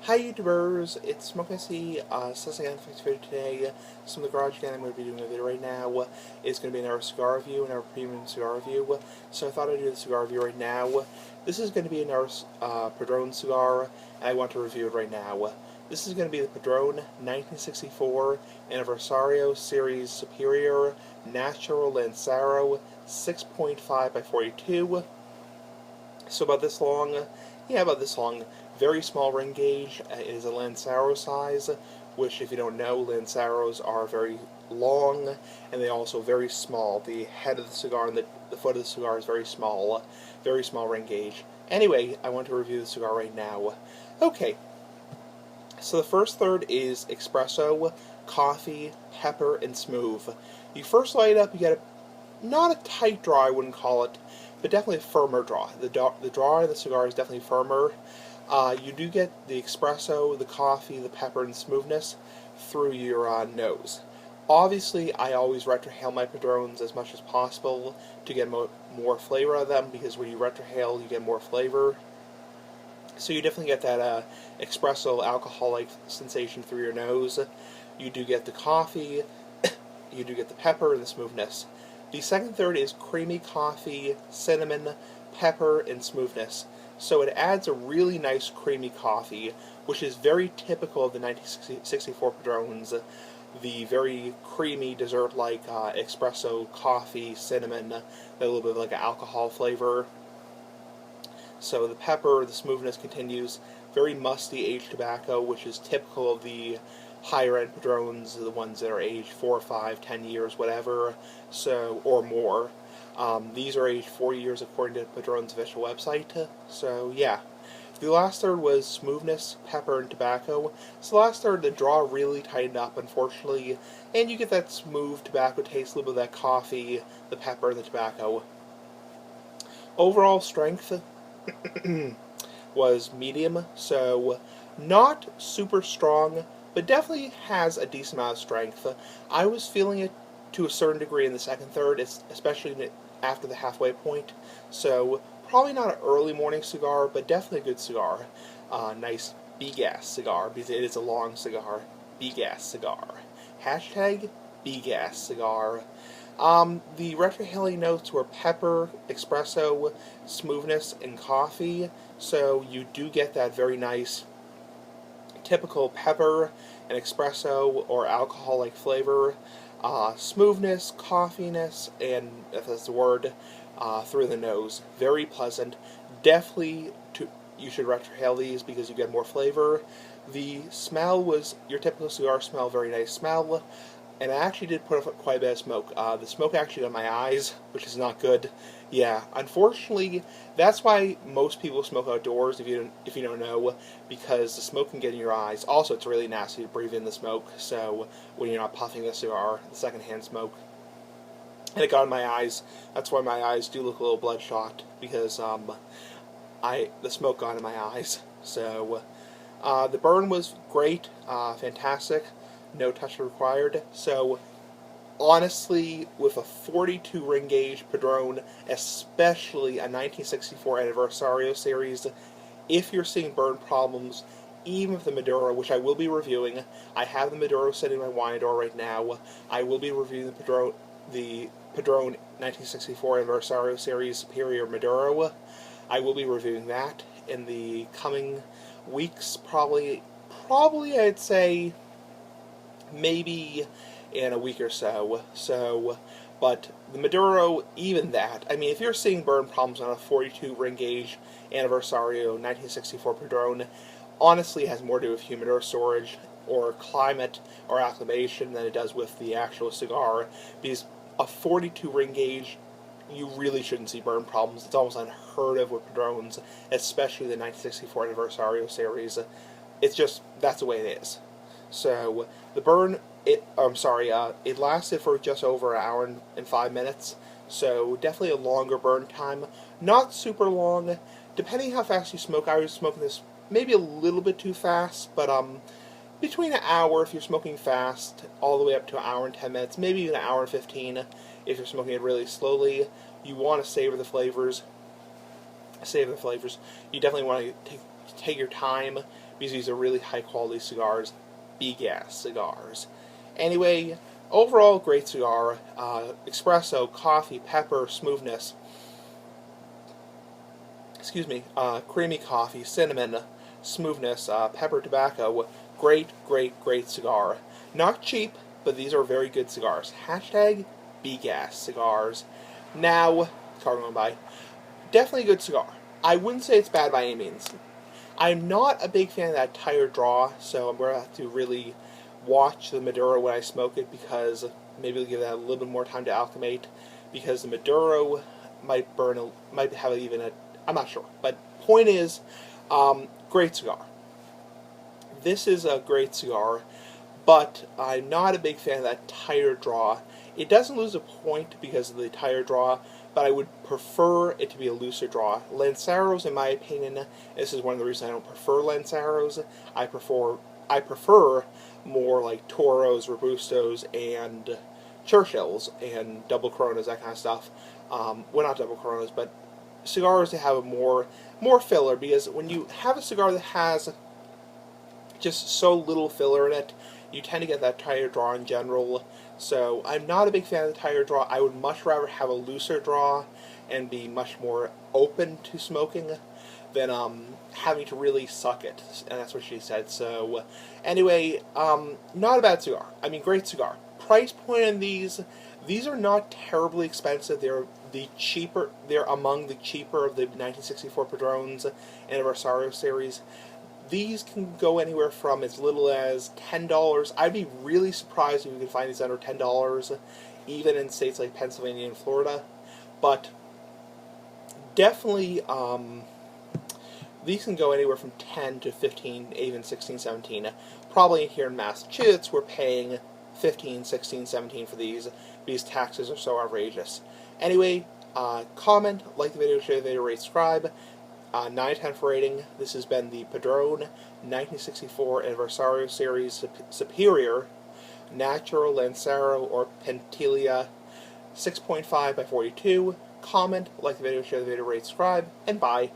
Hi YouTubers, it's SmokeSC, Assessing Effects video today. Some of the garage again I'm going to be doing a video right now is going to be another cigar review, another premium cigar review. So I thought I'd do the cigar review right now. This is going to be another Padron cigar, and I want to review it right now. This is going to be the Padron 1964 Anniversario Series Superior Natural Lancero 6.5 by 42. So about this long. Yeah, about this long. Very small ring gauge. It is a Lancero size, which, if you don't know, Lanceros are very long, and they are also very small. The head of the cigar and the foot of the cigar is very small ring gauge. Anyway, I want to review the cigar right now. Okay, so the first third is espresso, coffee, pepper, and smooth. You first light it up, you get not a tight draw, I wouldn't call it, but definitely a firmer draw. The draw of the cigar is definitely firmer. You do get the espresso, the coffee, the pepper, and smoothness through your nose. Obviously, I always retrohale my Padrones as much as possible to get more flavor out of them, because when you retrohale, you get more flavor. So you definitely get that espresso alcohol-like sensation through your nose. You do get the coffee, you do get the pepper, and the smoothness. The second third is creamy coffee, cinnamon, pepper, and smoothness. So it adds a really nice creamy coffee, which is very typical of the 1964 Padrones. The very creamy, dessert-like espresso, coffee, cinnamon, a little bit of like an alcohol flavor. So the pepper, the smoothness continues. Very musty aged tobacco, which is typical of the higher-end Padrones, the ones that are aged 4, 5, 10 years, whatever, so or more. These are aged 4 years according to Padron's official website. So yeah. The last third was smoothness, pepper, and tobacco. So the last third, the draw really tightened up, unfortunately, and you get that smooth tobacco taste, a little bit of that coffee, the pepper, and the tobacco. Overall strength was medium, so not super strong, but definitely has a decent amount of strength. I was feeling it to a certain degree in the second third, especially after the halfway point. So probably not an early morning cigar, but definitely a good cigar. Nice B-gas cigar, because it is a long cigar. B-gas cigar. Hashtag B-gas cigar. The retrohaling notes were pepper, espresso, smoothness, and coffee. So you do get that very nice typical pepper and espresso or alcohol-like flavor, smoothness, coffeeness, and if that's the word, through the nose. Very pleasant. Definitely you should retrohale these because you get more flavor. The smell was your typical cigar smell, very nice smell. And I actually did put up quite a bit of smoke. The smoke actually got my eyes, which is not good. Yeah, unfortunately, that's why most people smoke outdoors, if you don't know, because the smoke can get in your eyes. Also, it's really nasty to breathe in the smoke, so when you're not puffing the cigar, the secondhand smoke. And it got in my eyes. That's why my eyes do look a little bloodshot, because the smoke got in my eyes. So, the burn was great, fantastic. No touch required. So, honestly, with a 42 ring gauge Padron, especially a 1964 Anniversario series, if you're seeing burn problems, even with the Maduro, which I will be reviewing, I have the Maduro sitting in my wine door right now. I will be reviewing the Padron 1964 Anniversario series Superior Maduro. I will be reviewing that in the coming weeks, probably I'd say maybe in a week or so. But the Maduro, even that, I mean, if you're seeing burn problems on a 42 ring gauge Anniversario 1964 Padron, honestly it has more to do with humidor storage or climate or acclimation than it does with the actual cigar, because a 42 ring gauge, you really shouldn't see burn problems. It's almost unheard of with Padrones, especially the 1964 Anniversario series. It's just, that's the way it is. So the burn, it lasted for just over an hour and 5 minutes. So definitely a longer burn time. Not super long. Depending how fast you smoke, I was smoking this maybe a little bit too fast, but between an hour if you're smoking fast, all the way up to an hour and 10 minutes, maybe even an hour and 15 if you're smoking it really slowly. You want to savor the flavors. You definitely want to take your time because these are really high quality cigars, B-gas cigars. Anyway, overall great cigar. Espresso, coffee, pepper, smoothness. Excuse me. Creamy coffee, cinnamon, smoothness, pepper, tobacco. Great, great, great cigar. Not cheap, but these are very good cigars. Hashtag B-gas cigars. Now, car going by. Definitely a good cigar. I wouldn't say it's bad by any means. I'm not a big fan of that tire draw, so I'm going to have to really watch the Maduro when I smoke it, because maybe I'll give that a little bit more time to acclimate, because the Maduro might have even a, I'm not sure. But point is, great cigar. This is a great cigar, but I'm not a big fan of that tire draw. It doesn't lose a point because of the tire draw, but I would prefer it to be a looser draw. Lanceros, in my opinion, this is one of the reasons I don't prefer Lanceros. I prefer more like Toros, Robustos, and Churchills, and double Coronas, that kind of stuff. Well, not double Coronas, but cigars that have a more filler, because when you have a cigar that has just so little filler in it, you tend to get that tire draw in general. So I'm not a big fan of the tire draw. I would much rather have a looser draw and be much more open to smoking than having to really suck it. And that's what she said. So anyway, not a bad cigar. I mean, great cigar. Price point on these are not terribly expensive. They're among the cheaper of the 1964 Padrones and Aniversario series. These can go anywhere from as little as $10. I'd be really surprised if you could find these under $10, even in states like Pennsylvania and Florida. But definitely, these can go anywhere from 10 to 15, even 16, 17. Probably here in Massachusetts, we're paying 15, 16, 17 for these. These taxes are so outrageous. Anyway, comment, like the video, share the video, rate, subscribe. 9 out of 10 for rating. This has been the Padron 1964 Aniversario Series Superior Natural Lancero or Pentilla 6.5 by 42. Comment, like the video, share the video, rate, subscribe, and bye.